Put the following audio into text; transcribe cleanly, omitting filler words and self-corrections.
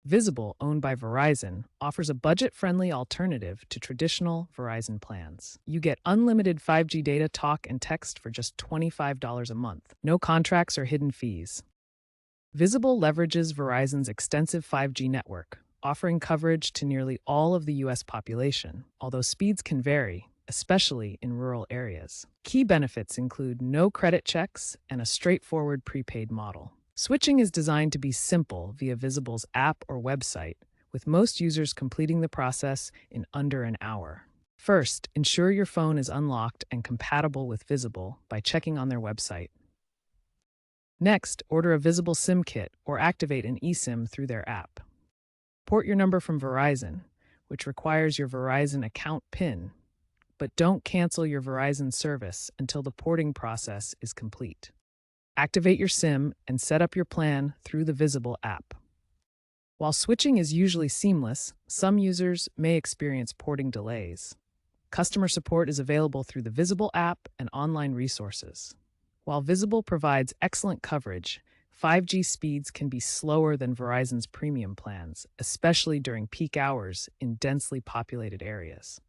Visible, owned by Verizon, offers a budget-friendly alternative to traditional Verizon plans. You get unlimited 5G data, talk, and text for just $25 a month. No contracts or hidden fees. Visible leverages Verizon's extensive 5G network, offering coverage to nearly all of the U.S. population, although speeds can vary, especially in rural areas. Key benefits include no credit checks and a straightforward prepaid model. Switching is designed to be simple via Visible's app or website, with most users completing the process in under an hour. First, ensure your phone is unlocked and compatible with Visible by checking on their website. Next, order a Visible SIM kit or activate an eSIM through their app. Port your number from Verizon, which requires your Verizon account PIN, but don't cancel your Verizon service until the porting process is complete. Activate your SIM and set up your plan through the Visible app. While switching is usually seamless, some users may experience porting delays. Customer support is available through the Visible app and online resources. While Visible provides excellent coverage, 5G speeds can be slower than Verizon's premium plans, especially during peak hours in densely populated areas.